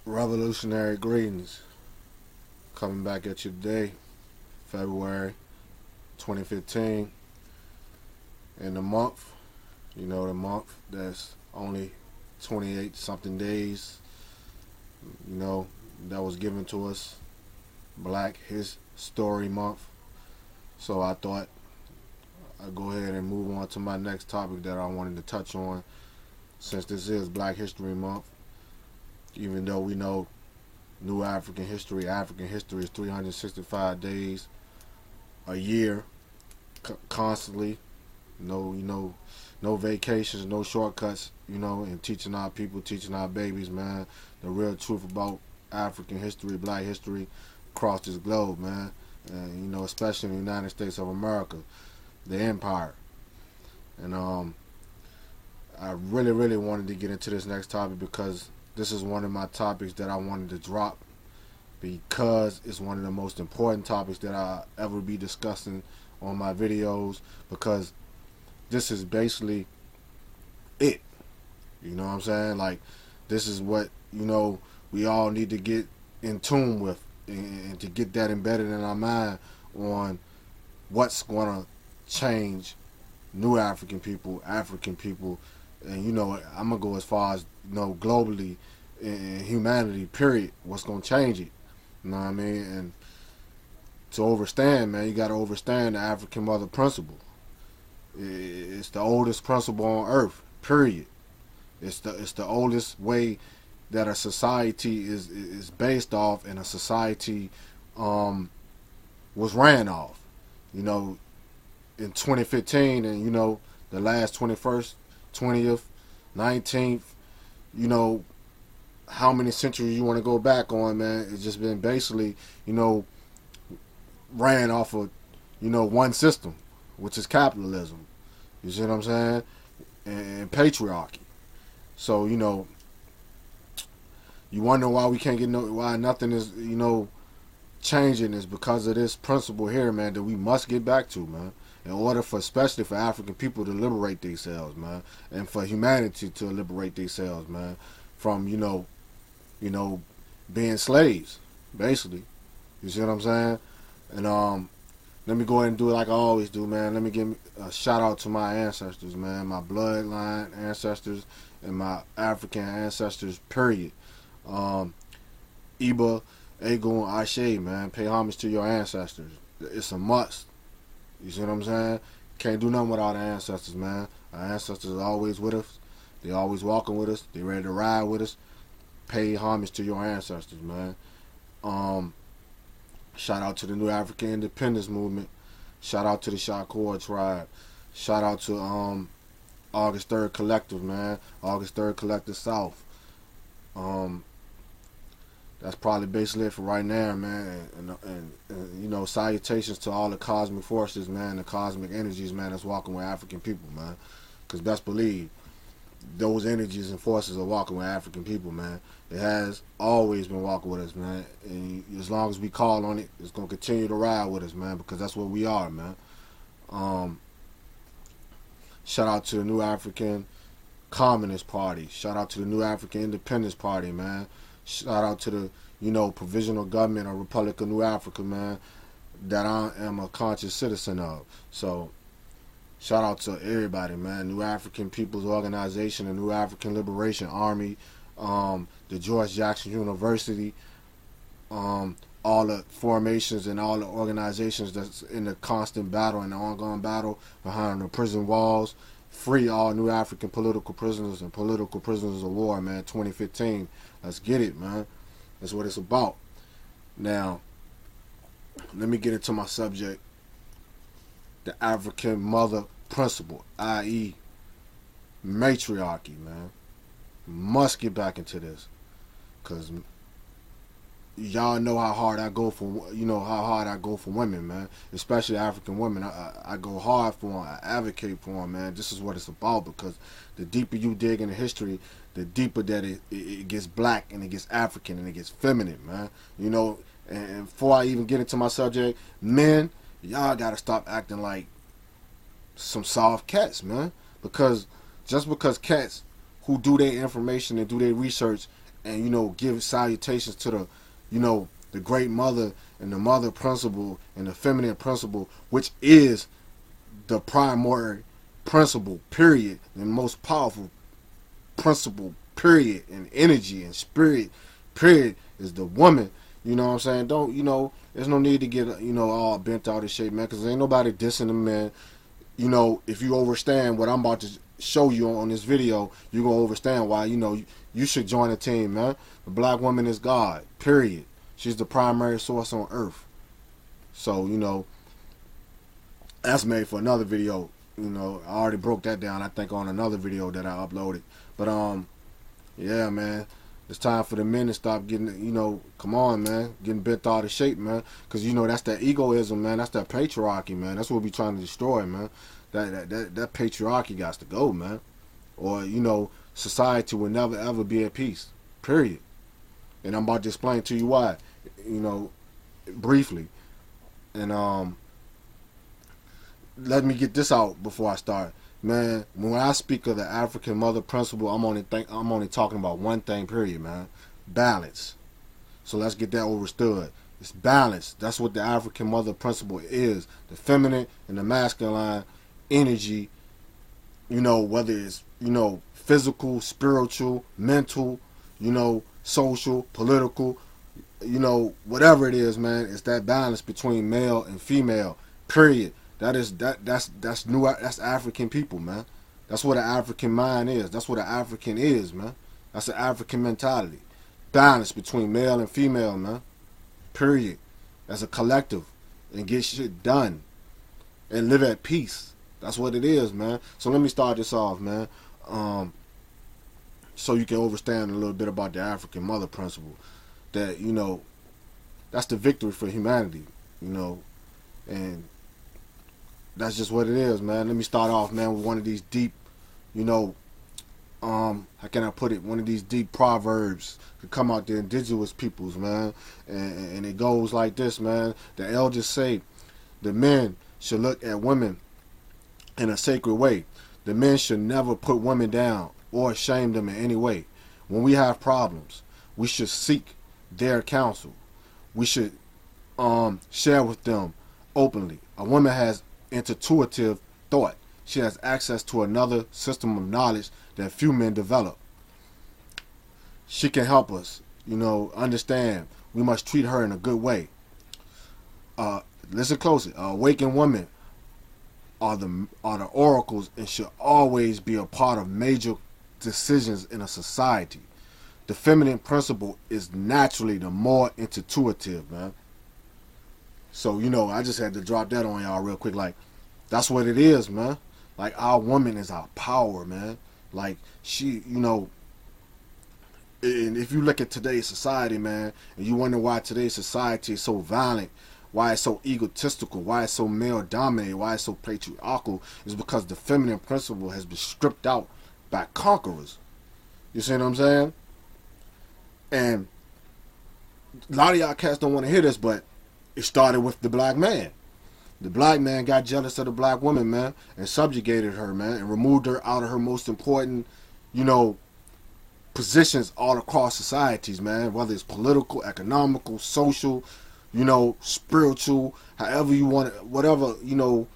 Revolutionary greetings. Coming back at you today, February 2015. In the month, the month that's only 28 something days, that was given to us, Black His Story Month. So I thought I'd go ahead and move on to my next topic that I wanted to touch on, since this is Black History Month. Even though we know New African history is 365 days a year, constantly. No vacations, no shortcuts. And teaching our people, teaching our babies, man, the real truth about African history, Black history across this globe, man. And especially in the United States of America, the empire. And I really, really wanted to get into this next topic because this is one of my topics that I wanted to drop, because it's one of the most important topics that I ever be discussing on my videos, because this is basically it. You know what I'm saying? Like, this is what, we all need to get in tune with, and to get that embedded in our mind on what's going to change new African people, and I'm going to go as far as, globally, in humanity, period. What's going to change it? You know what I mean? And to understand, man, you got to understand the African mother principle. It's the oldest principle on earth, period. It's the oldest way that a society is based off, and a society was ran off. In 2015, and the last 21st, 20th, 19th, how many centuries you want to go back on, man? It's just been basically, ran off of, one system, which is capitalism. You see what I'm saying? And patriarchy. So, you wonder why we can't get why nothing is, changing, is because of this principle here, man, that we must get back to, man. In order for, especially for African people to liberate themselves, man, and for humanity to liberate themselves, man, from, being slaves, basically. You see what I'm saying? And let me go ahead and do it like I always do, man. Let me give a shout out to my ancestors, man, my bloodline ancestors and my African ancestors, period. Iba, Egun, Ashe, man, pay homage to your ancestors. It's a must. You see what I'm saying? Can't do nothing without our ancestors, man. Our ancestors are always with us. They always walking with us. They ready to ride with us. Pay homage to your ancestors, man. Shout out to the New African Independence Movement. Shout out to the Shakur tribe. Shout out to August 3rd Collective, man. August 3rd Collective South. That's probably basically it for right now, man. And salutations to all the cosmic forces, man, the cosmic energies, man, that's walking with African people, man. Because best believe, those energies and forces are walking with African people, man. It has always been walking with us, man. And as long as we call on it, it's going to continue to ride with us, man, because that's what we are, man. Shout out to the New African Communist Party. Shout out to the New African Independence Party, man. Shout out to the, Provisional Government of Republic of New Africa, man, that I am a conscious citizen of. So, shout out to everybody, man. New African People's Organization, the New African Liberation Army, the George Jackson University, all the formations and all the organizations that's in the constant battle and the ongoing battle behind the prison walls. Free all New African political prisoners and political prisoners of war, man. 2015. Let's get it, man. That's what it's about. Now, let me get into my subject. The African mother principle, i.e. matriarchy, man. Must get back into this, because y'all know how hard I go for, women, man, especially African women. I go hard for them. I advocate for them, man. This is what it's about, because the deeper you dig into history, the deeper that it gets black, and it gets African, and it gets feminine, man. And before I even get into my subject, men, y'all gotta stop acting like some soft cats, man. Because just because cats who do their information and do their research and, you know, give salutations to the, you know, the great mother and the mother principle and the feminine principle, which is the primary principle, period, and most powerful principle, period, and energy and spirit, period, is the woman. You know what I'm saying? Don't, you know, there's no need to get, you know, all bent out of shape, man, because ain't nobody dissing the men. You know, if you understand what I'm about to show you on this video, you're going to understand why, you know, you should join the team, man. The black woman is God, period. She's the primary source on earth. So, you know, that's made for another video. You know, I already broke that down, I think, on another video that I uploaded. But, yeah, man. It's time for the men to stop getting, you know, come on, man, getting bent out of shape, man. Because, you know, that's that egoism, man. That's that patriarchy, man. That's what we trying to destroy, man. That patriarchy got to go, man. Or, you know, society will never, ever be at peace, period. And I'm about to explain to you why, you know, briefly. And, let me get this out before I start. Man, when I speak of the African mother principle, I'm only talking about one thing, period, man. Balance. So let's get that understood. It's balance. That's what the African mother principle is. The feminine and the masculine energy, you know, whether it's, you know, physical, spiritual, mental, you know, social, political, you know, whatever it is, man, it's that balance between male and female, period. That's African people, man. That's what an African mind is. That's what an African is, man. That's an African mentality. Balance between male and female, man. Period. As a collective. And get shit done. And live at peace. That's what it is, man. So let me start this off, man. So you can understand a little bit about the African mother principle. That, you know, that's the victory for humanity, you know. And that's just what it is, man. Let me start off, man, with one of these deep, you know, how can I put it? One of these deep proverbs that come out the indigenous peoples, man. And it goes like this, man. The elders say, the men should look at women in a sacred way. The men should never put women down or shame them in any way. When we have problems, we should seek their counsel. We should share with them openly. A woman has intuitive thought. She has access to another system of knowledge that few men develop. She can help us, you know, understand. We must treat her in a good way. Listen closely. Awakened women are the oracles and should always be a part of major decisions in a society. The feminine principle is naturally the more intuitive, man. So, you know, I just had to drop that on y'all real quick. Like, that's what it is, man. Like, our woman is our power, man. Like, she, you know, and if you look at today's society, man, and you wonder why today's society is so violent, why it's so egotistical, why it's so male-dominated, why it's so patriarchal, is because the feminine principle has been stripped out by conquerors. You see what I'm saying? And a lot of y'all cats don't want to hear this, but it started with the black man. The black man got jealous of the black woman, man, and subjugated her, man, and removed her out of her most important, you know, positions all across societies, man, whether it's political, economical, social, you know, spiritual, however you want it, whatever, you know,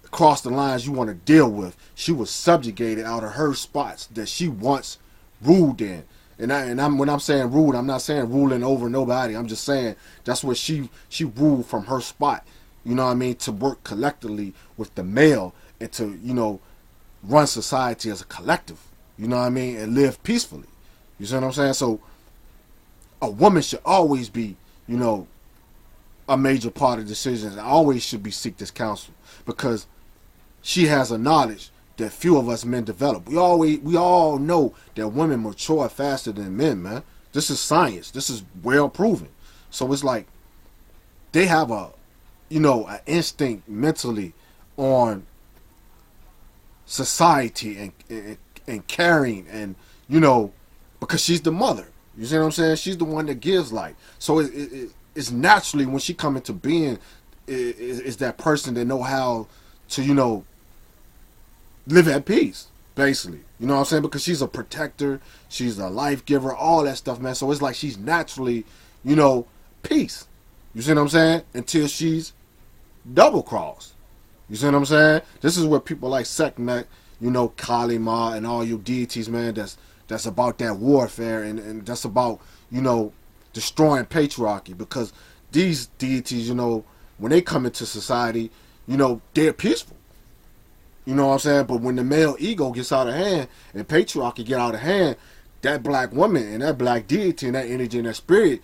across the lines you want to deal with. She was subjugated out of her spots that she once ruled in. And when I'm saying ruled, I'm not saying ruling over nobody. I'm just saying that's where she ruled from her spot. You know what I mean? To work collectively with the male and to, you know, run society as a collective. You know what I mean? And live peacefully. You see what I'm saying? So a woman should always be, you know, a major part of decisions. And always should be seek this counsel because she has a knowledge that few of us men develop. We all know that women mature faster than men, man. This is science. This is well proven. So it's like they have a, you know, an instinct mentally on society and caring and, you know, because she's the mother. You see what I'm saying? She's the one that gives life. So it's naturally when she come into being, is that person that know how to, you know, live at peace. basically. You know what I'm saying? Because she's a protector, she's a life giver, all that stuff, man. So it's like she's naturally, peace. You see what I'm saying? Until she's double crossed. You see what I'm saying? This is where people like Sekhmet, Kali Ma, and all your deities, man, that's about that warfare, and that's about, destroying patriarchy. Because these deities, when they come into society, they're peaceful. You know what I'm saying? But when the male ego gets out of hand and patriarchy get out of hand, that black woman and that black deity and that energy and that spirit,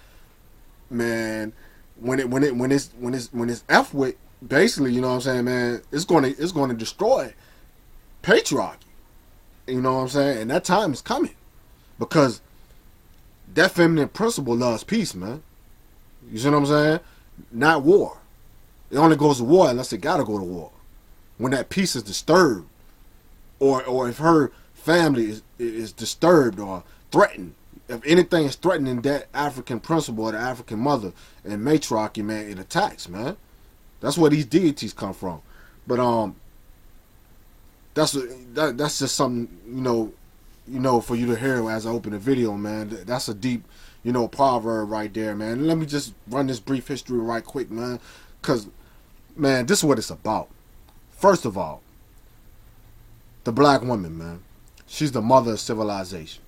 man, when it's F with, basically, you know what I'm saying, man, it's going to destroy patriarchy. You know what I'm saying? And that time is coming, because that feminine principle loves peace, man. You see what I'm saying? Not war. It only goes to war unless it gotta go to war. When that peace is disturbed, or if her family is disturbed or threatened, if anything is threatening that African principle or the African mother and matriarchy, man, it attacks, man. That's where these deities come from. But that's just something, for you to hear as I open the video, man. That's a deep, proverb right there, man. Let me just run this brief history right quick, man. Because, man, this is what it's about. First of all, the black woman, man. She's the mother of civilization.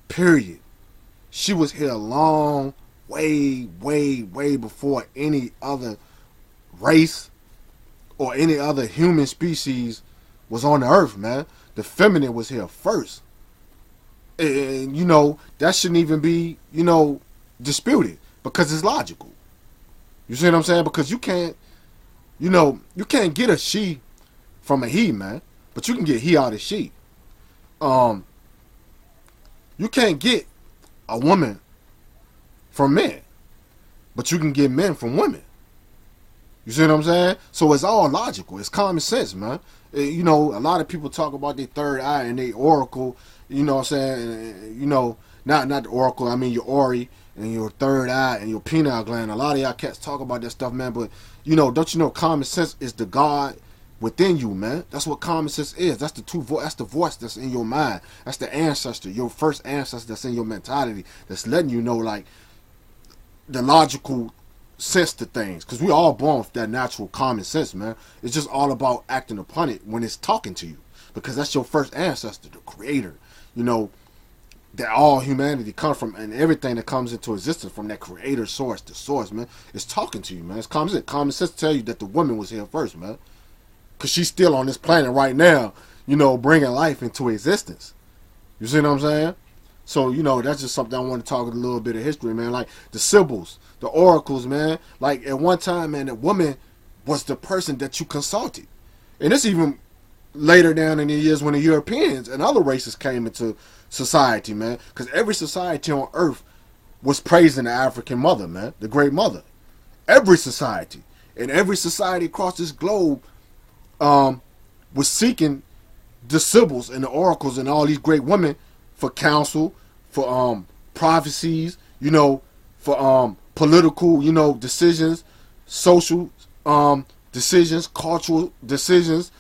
Period. She was here long, way before any other race or any other human species was on the earth, man. The feminine was here first. And, that shouldn't even be, disputed, because it's logical. You see what I'm saying? Because you can't get a she from a he, man. But you can get he out of she. You can't get a woman from men. But you can get men from women. You see what I'm saying? So it's all logical. It's common sense, man. A lot of people talk about their third eye and they oracle. You know what I'm saying? Not the oracle. I mean your ori and your third eye and your pineal gland. A lot of y'all cats talk about that stuff, man. But don't you know common sense is the God within you, man? That's what common sense is. That's the That's the voice that's in your mind. That's the ancestor, your first ancestor that's in your mentality. That's letting you know, like, the logical sense to things, because we all born with that natural common sense, man. It's just all about acting upon it when it's talking to you, because that's your first ancestor, the creator, that all humanity comes from, and everything that comes into existence from that creator source, the source, man, is talking to you, man. It's common sense. Common sense to tell you that the woman was here first, man, because she's still on this planet right now, bringing life into existence. You see what I'm saying? So, that's just something I want to talk a little bit of history, man. Like the symbols, the oracles, man. Like at one time, man, the woman was the person that you consulted. And this even later down in the years when the Europeans and other races came into society, man. Because every society on earth was praising the African mother, man. The great mother. Every society. And every society across this globe was seeking the symbols and the oracles and all these great women for counsel, for prophecies, for political, decisions, social decisions, cultural decisions.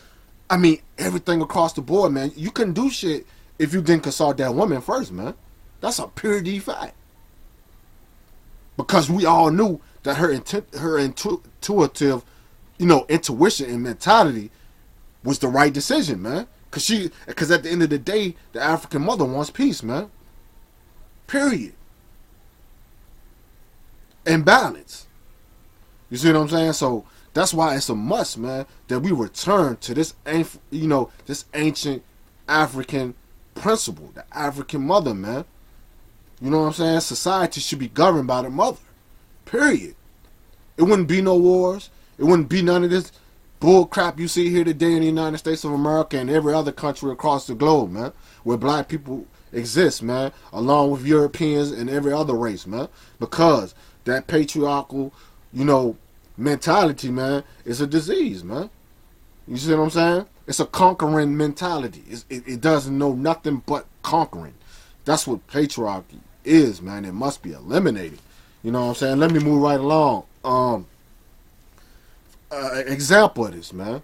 I mean, everything across the board, man. You couldn't do shit if you didn't consult that woman first, man. That's a pure D fact. Because we all knew that her intuitive, intuition and mentality was the right decision, man. Because at the end of the day, the African mother wants peace, man. Period. And balance. You see what I'm saying? So that's why it's a must, man, that we return to this, this ancient African principle, the African mother, man. You know what I'm saying? Society should be governed by the mother. Period. It wouldn't be no wars. It wouldn't be none of this bull crap you see here today in the United States of America and every other country across the globe, man, where black people exist, man, along with Europeans and every other race, man, because that patriarchal, mentality, man, is a disease, man. You see what I'm saying? It's a conquering mentality. It doesn't know nothing but conquering. That's what patriarchy is, man. It must be eliminated. You know what I'm saying? Let me move right along. Example of this, man.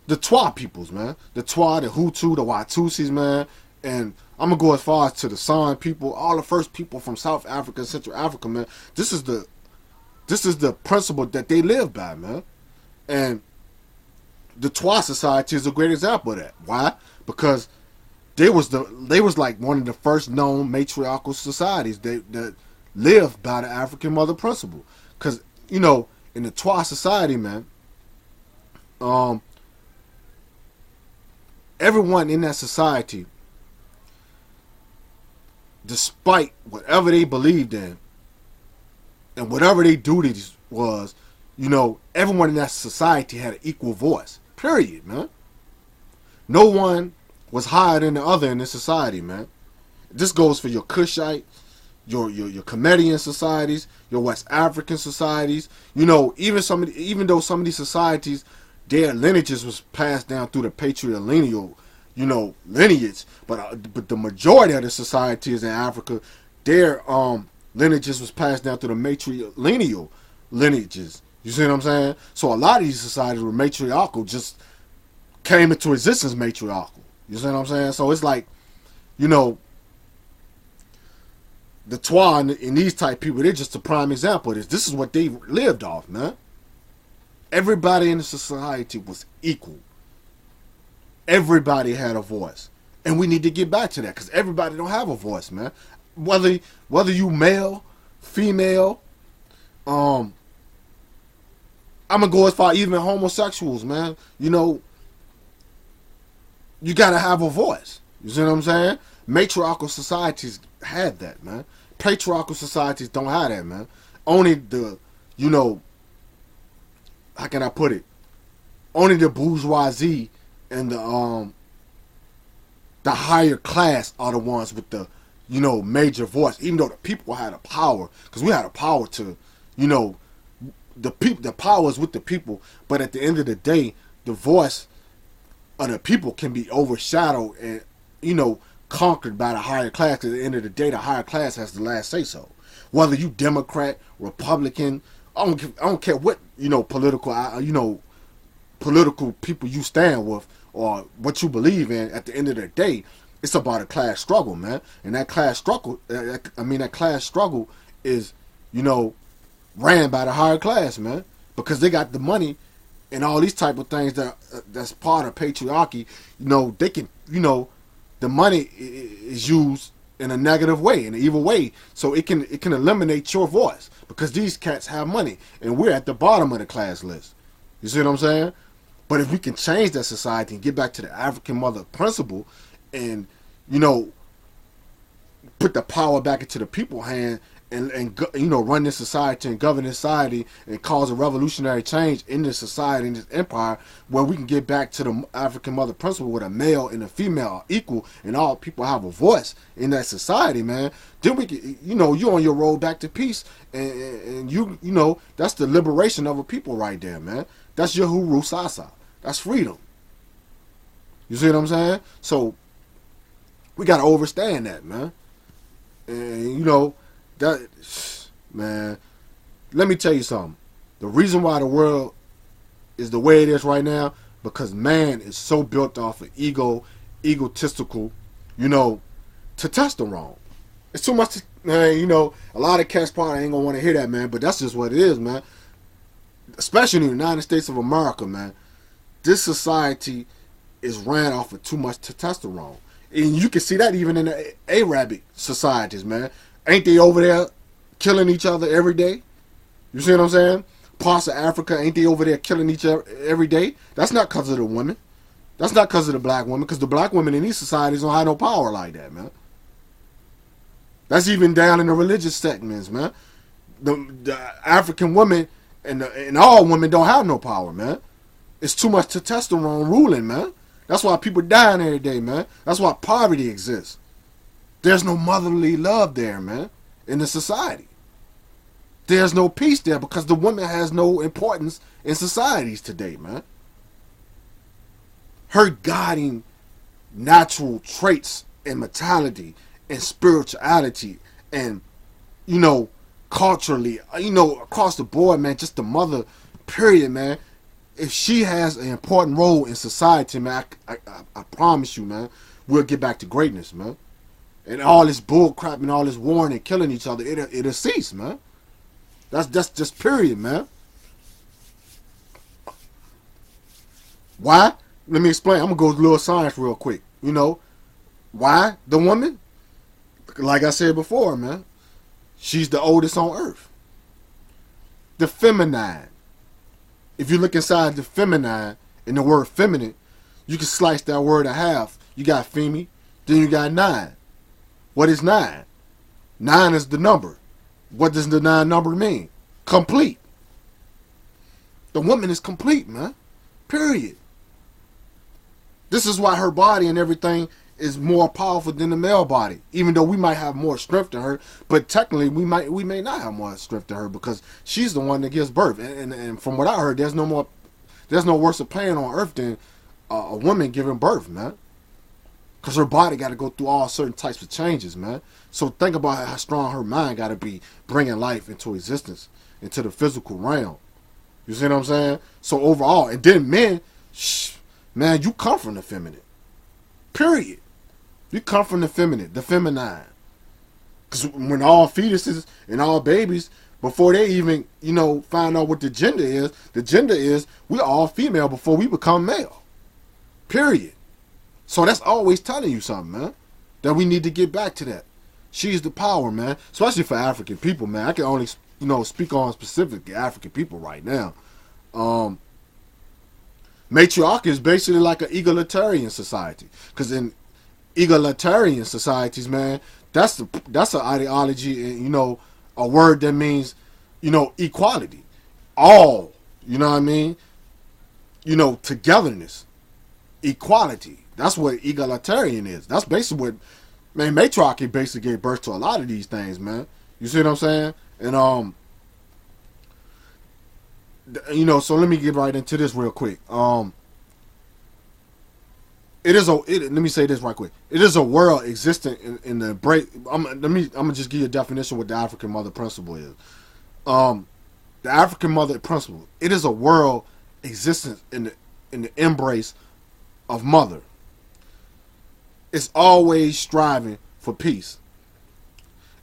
the Twa peoples, man. The Twa, the Hutu, the Watusis, man. And I'm gonna go as far as to the San people, all the first people from South Africa, Central Africa, man. This is the principle that they live by, man. And the Twa society is a great example of that. Why? Because they was like one of the first known matriarchal societies that lived by the African mother principle. Because in the Twa society, man, everyone in that society, despite whatever they believed in and whatever their duties was, everyone in that society had an equal voice. Period, man. No one was higher than the other in this society, man. This goes for your Kushite, your Comedian societies, your West African societies. Even though some of these societies, their lineages was passed down through the patrilineal, lineage, but the majority of the societies in Africa, their lineages was passed down through the matrilineal lineages. You see what I'm saying? So a lot of these societies were matriarchal, just came into existence matriarchal. You see what I'm saying? So it's like, the Twa and these type people, they're just a prime example of this. This is what they lived off, man. Everybody in the society was equal. Everybody had a voice. And we need to get back to that, because everybody don't have a voice, man. Whether you male, female, I'm gonna go as far, even homosexuals, man. You gotta have a voice. You see what I'm saying? Matriarchal societies had that, man. Patriarchal societies don't have that, man. Only the, how can I put it? Only the bourgeoisie and the higher class are the ones with the, major voice. Even though the people had a power, because we had a power to, the power is with the people. But at the end of the day, the voice of the people can be overshadowed and, conquered by the higher class. At the end of the day, the higher class has the last say so. Whether you Democrat, Republican, I don't care what political people you stand with or what you believe in. At the end of the day, it's about a class struggle, man. And that class struggle, is, ran by the higher class, man, because they got the money and all these type of things that's part of patriarchy. They can, the money is used in a negative way, in an evil way, so it can eliminate your voice, because these cats have money and we're at the bottom of the class list. You see what I'm saying? But if we can change that society and get back to the African mother principle and, put the power back into the people's hand and run this society and govern this society and cause a revolutionary change in this society, in this empire, where we can get back to the African mother principle where a male and a female are equal and all people have a voice in that society, man, then we can, you're on your road back to peace, and that's the liberation of a people right there, man. That's your Huru Sasa. That's freedom. You see what I'm saying? So we got to understand that, man. And, that, man, let me tell you something. The reason why the world is the way it is right now, because man is so built off of egotistical, testosterone. It's too much, man, a lot of cats probably ain't gonna want to hear that, man, but that's just what it is, man. Especially in the United States of America, man. This society is ran off of too much testosterone. And you can see that even in the Arabic societies, man. Ain't they over there killing each other every day? You see what I'm saying? Parts of Africa, ain't they over there killing each other every day? That's not because of the women. That's not because of the black women, because the black women in these societies don't have no power like that, man. That's even down in the religious segments, man. The African women and all women don't have no power, man. It's too much testosterone ruling, man. That's why people dying every day, man. That's why poverty exists. There's no motherly love there, man, in the society. There's no peace there because the woman has no importance in societies today, man. Her guiding natural traits and mentality and spirituality and, culturally, across the board, man, just the mother, period, man. if she has an important role in society, man, I promise you, man, we'll get back to greatness, man. And all this bull crap and all this warring and killing each other, it'll cease, man. That's just period, man. Why? Let me explain. I'm gonna go to a little science real quick. You know, why the woman? Like I said before, man, she's the oldest on earth. The feminine. If you look inside the feminine in the word feminine, you can slice that word in half. You got femi, then you got nine. What is nine? Nine is the number. What does the nine number mean? Complete. The woman is complete, man. Period. This is why her body and everything is more powerful than the male body. Even though we might have more strength than her, but technically we may not have more strength than her because she's the one that gives birth. And from what I heard, there's no worse of pain on earth than a woman giving birth, man. Because her body got to go through all certain types of changes, man. So think about how strong her mind got to be bringing life into existence, into the physical realm. You see what I'm saying? So overall, and then men, man, you come from the feminine. Period. You come from the feminine, the feminine. Because when all fetuses and all babies, before they even, find out what the gender is we all female before we become male. Period. So that's always telling you something, man. That we need to get back to that. She's the power, man. Especially for African people, man. I can only, speak on specific African people right now. Matriarchy is basically like an egalitarian society. Because in egalitarian societies, man, that's an ideology and, a word that means, equality. All, you know what I mean? Togetherness. Equality. That's what egalitarian is. That's basically what, man, matriarchy basically gave birth to a lot of these things, man. You see what I'm saying? And, so let me get right into this real quick. Let me say this right quick. It is a world existing in the break. I'm gonna just give you a definition of what the African mother principle is. The African mother principle. It is a world existing in the embrace of mother. It's always striving for peace.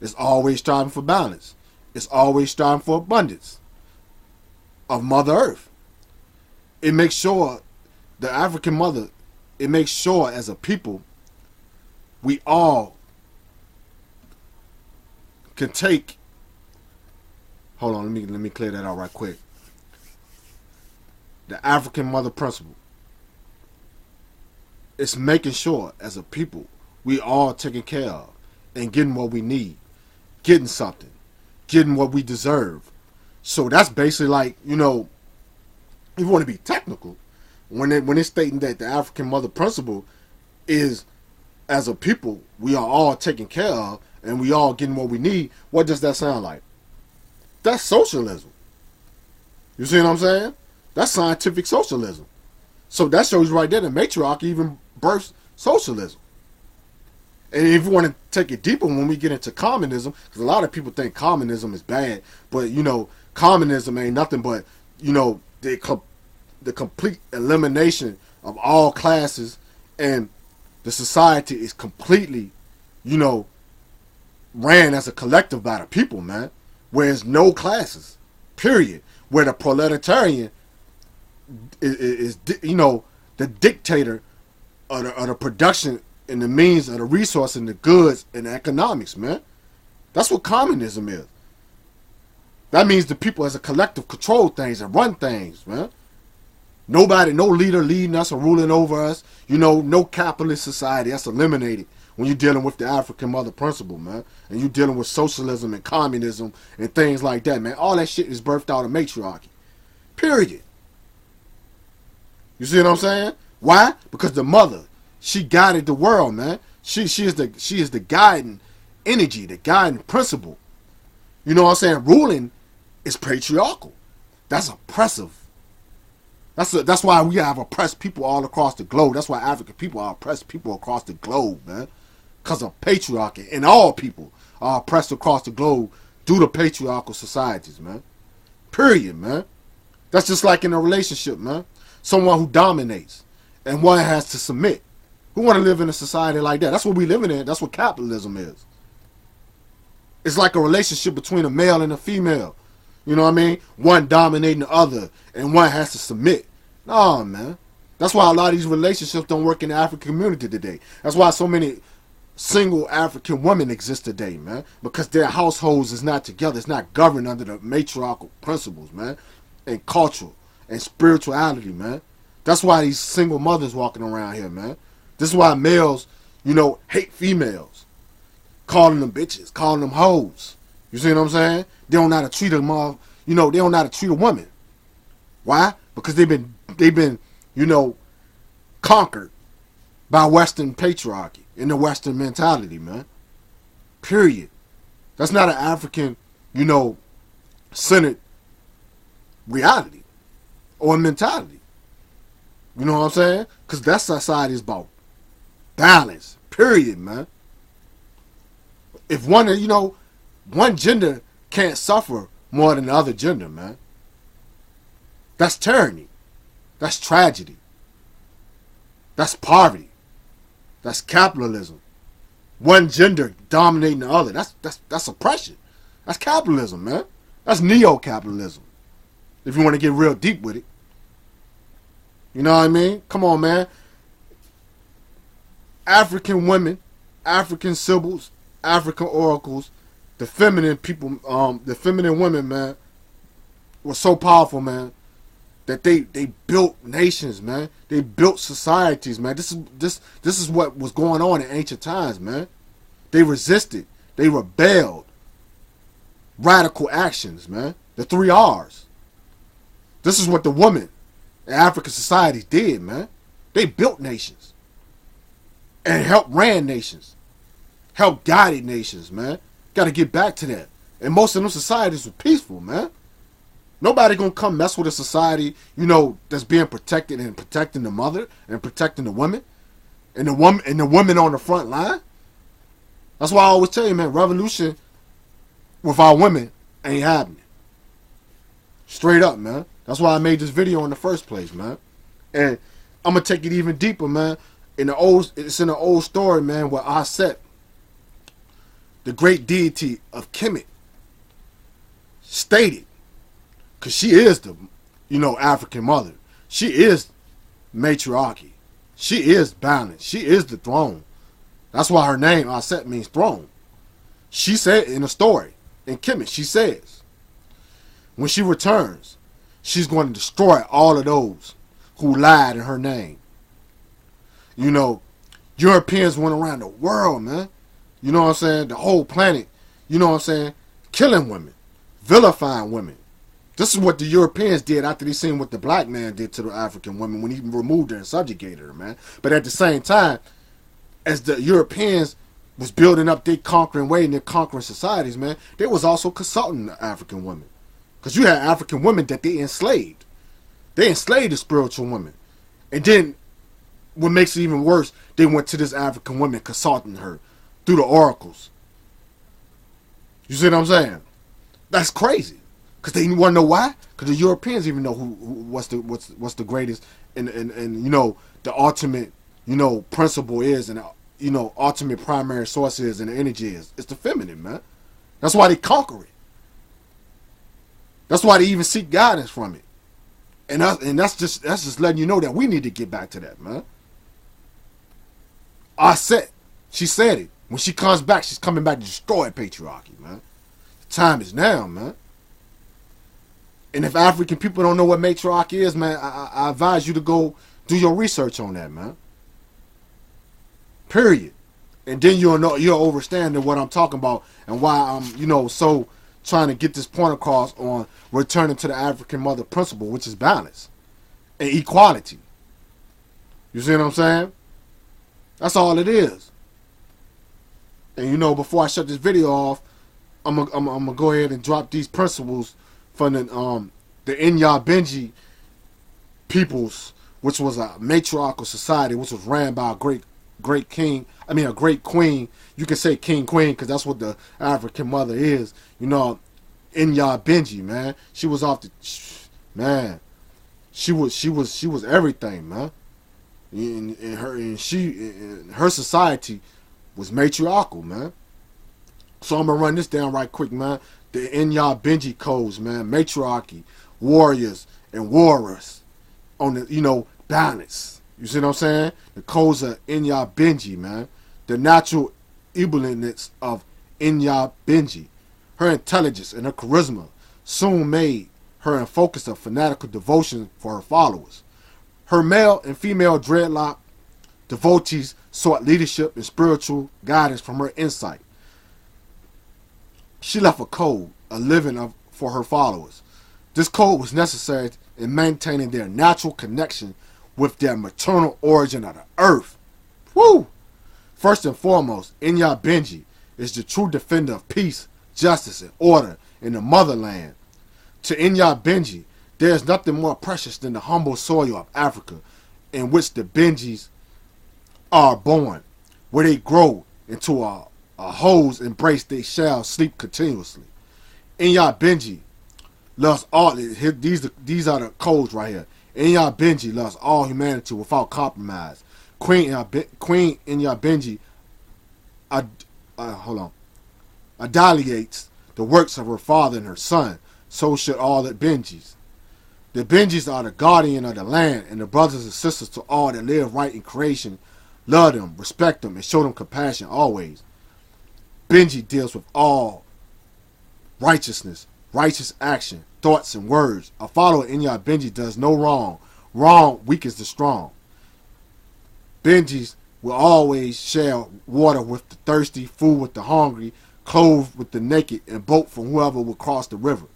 It's always striving for balance. It's always striving for abundance of Mother Earth. It makes sure the African mother, it makes sure as a people, we all can take, hold on, let me clear that out right quick. The African mother principle. It's making sure as a people we all taken care of and getting what we need, getting something, getting what we deserve. So that's basically like, if you want to be technical, when it's stating that the African mother principle is as a people we are all taken care of and we all getting what we need, what does that sound like? That's socialism. You see what I'm saying? That's scientific socialism. So that shows you right there that matriarchy even births socialism. And if you want to take it deeper when we get into communism, because a lot of people think communism is bad, but communism ain't nothing but the complete elimination of all classes, and the society is completely ran as a collective by the people, man, where there's no classes, period, where the proletarian is the dictator of the production and the means of the resource and the goods and the economics, man. That's what communism is. That means the people as a collective control things and run things, man. Nobody, no leader leading us or ruling over us. No capitalist society. That's eliminated when you're dealing with the African mother principle, man. And you're dealing with socialism and communism and things like that, man. All that shit is birthed out of matriarchy. Period. You see what I'm saying? Why? Because the mother, she guided the world, man. She is the guiding energy, the guiding principle. You know what I'm saying? Ruling is patriarchal. That's oppressive. That's why we have oppressed people all across the globe. That's why African people are oppressed people across the globe, man. Because of patriarchy. And all people are oppressed across the globe due to patriarchal societies, man. Period, man. That's just like in a relationship, man. Someone who dominates and one has to submit. Who want to live in a society like that? That's what we living in. That's what capitalism is. It's like a relationship between a male and a female. You know what I mean? One dominating the other and one has to submit. Nah, man. That's why a lot of these relationships don't work in the African community today. That's why so many single African women exist today, man. Because their households is not together. It's not governed under the matriarchal principles, man. And cultural and spirituality, man. That's why these single mothers walking around here, man. This is why males, hate females. Calling them bitches, calling them hoes. You see what I'm saying? They don't know how to treat them all. They don't know how to treat a woman. Why? Because they've been, conquered by Western patriarchy and the Western mentality, man. Period. That's not an African, centered reality or mentality. You know what I'm saying? Because that society is about balance. Period, man. If one gender can't suffer more than the other gender, man, that's tyranny. That's tragedy. That's poverty. That's capitalism. One gender dominating the other. That's oppression. That's capitalism, man. That's neo-capitalism. If you want to get real deep with it. You know what I mean? Come on, man. African women, African symbols, African oracles, the feminine people, the feminine women, man, were so powerful, man, that they built nations, man. They built societies, man. This is what was going on in ancient times, man. They resisted. They rebelled. Radical actions, man. The 3 R's. This is what the women in African societies did, man. They built nations. And helped ran nations. Helped guided nations, man. Got to get back to that. And most of them societies were peaceful, man. Nobody gonna come mess with a society, that's being protected and protecting the mother and protecting the women. And the women on the front line. That's why I always tell you, man, revolution without women ain't happening. Straight up, man. That's why I made this video in the first place, man. And I'm gonna take it even deeper, man. It's in the old story, man, where Aset, the great deity of Kemet, stated, because she is the, African mother. She is matriarchy. She is balance. She is the throne. That's why her name, Aset, means throne. She said in a story, in Kemet, she says, when she returns, she's going to destroy all of those who lied in her name. Europeans went around the world, man. You know what I'm saying? The whole planet, killing women, vilifying women. This is what the Europeans did after they seen what the black man did to the African women when he removed her and subjugated her, man. But at the same time, as the Europeans was building up their conquering way and their conquering societies, man, they was also consulting the African women. Because you had African women that they enslaved. They enslaved the spiritual women. And then, what makes it even worse, they went to this African woman consulting her through the oracles. You see what I'm saying? That's crazy. Because they want to know why? Because the Europeans even know what's the greatest and the ultimate, principle is and, ultimate primary source is and the energy is. It's the feminine, man. That's why they conquer it. That's why they even seek guidance from it. And that's just letting you know that we need to get back to that, man. She said it. When she comes back, she's coming back to destroy patriarchy, man. The time is now, man. And if African people don't know what matriarchy is, man, I advise you to go do your research on that, man. Period. And then you'll understand what I'm talking about and why I'm, so trying to get this point across on returning to the African mother principle, which is balance and equality. You see what I'm saying? That's all it is. And before I shut this video off, I'm gonna go ahead and drop these principles from the Inya Benji peoples, which was a matriarchal society, which was ran by a great king. I mean, a great queen. You can say king, queen, because that's what the African mother is. Inya Benji, man. She was off the man, she was everything, man. In her society was matriarchal, man. So I'm gonna run this down right quick, man. The Inya Benji codes, man. Matriarchy, warriors, and warriors on the balance. You see what I'm saying? The codes of Inya Benji, man. The natural ebullient of Inya Benji. Her intelligence and her charisma soon made her in focus of fanatical devotion for her followers. Her male and female dreadlock devotees sought leadership and spiritual guidance from her insight. She left a code, a living for her followers. This code was necessary in maintaining their natural connection with their maternal origin of the earth. Woo! First and foremost, Inya Benji is the true defender of peace, justice, and order in the motherland. To Inya Benji, there is nothing more precious than the humble soil of Africa, in which the Benjis are born, where they grow into a hoe's embrace they shall sleep continuously. Inya Benji loves all. These are the codes right here. Inya Benji loves all humanity without compromise. Queen Inya Benji adulates the works of her father and her son. So should all the Benjis. The Benjis are the guardian of the land and the brothers and sisters to all that live right in creation. Love them, respect them, and show them compassion always. Benji deals with all righteousness, righteous action, thoughts, and words. A follower in Inya Benji does no wrong. Wrong weakens the strong. Benjis will always share water with the thirsty, food with the hungry, clothes with the naked, and boat for whoever will cross the river.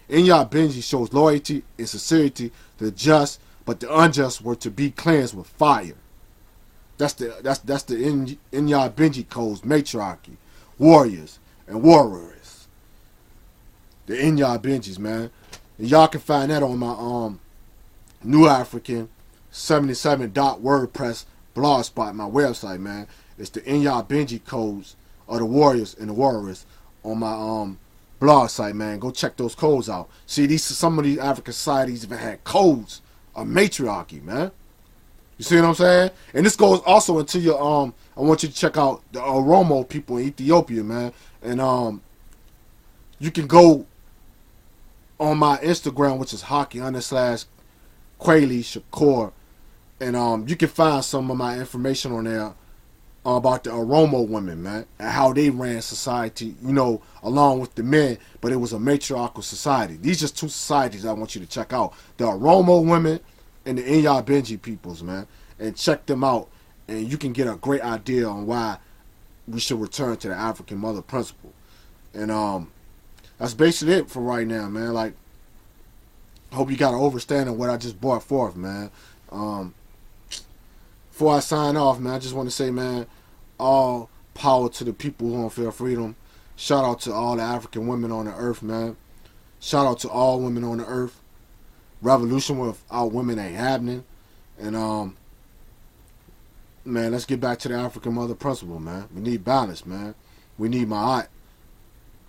Inya Benji shows loyalty and sincerity to the just, but the unjust were to be cleansed with fire. That's the Inya Benji codes, matriarchy, warriors, and warriors. The Inya Benjis, man. And y'all can find that on my New Afrikan 77.wordpress blog spot, my website, man. It's the Inya Benji codes of the warriors and the warriors on my blog site, man. Go check those codes out. See, some of these African societies even had codes of matriarchy, man. You see what I'm saying? And this goes also into your I want you to check out the Oromo people in Ethiopia, man. And you can go on my Instagram, which is Haki _Kweli Shakur, and you can find some of my information on there about the Oromo women, man, and how they ran society, along with the men, but it was a matriarchal society. These are two societies I want you to check out. The Oromo women and the Inya Benji peoples, man. And check them out, and you can get a great idea on why we should return to the African mother principle. And that's basically it for right now, man. Like, I hope you got an understanding of what I just brought forth, man. Before I sign off, man, I just want to say, man, all power to the people who don't feel freedom. Shout out to all the African women on the earth, man. Shout out to all women on the earth. Revolution without women ain't happening. And man, let's get back to the African mother principle, man. We need balance, man. We need ma'at.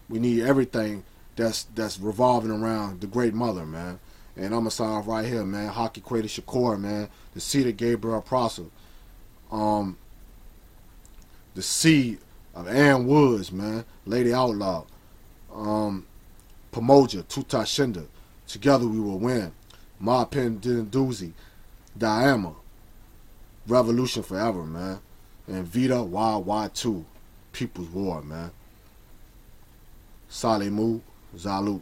We need everything that's revolving around the great mother, man. And I'm gonna sign off right here, man. Haki Kweli Shakur, man. The seed of Gabriel Prosser. The seed of Ann Woods, man. Lady Outlaw. Pamoja, Tutashinda. Together we will win. Ma Pen Doozy. Diama. Revolution forever, man. And Vita YY2. People's War, man. Salemu. Zalut.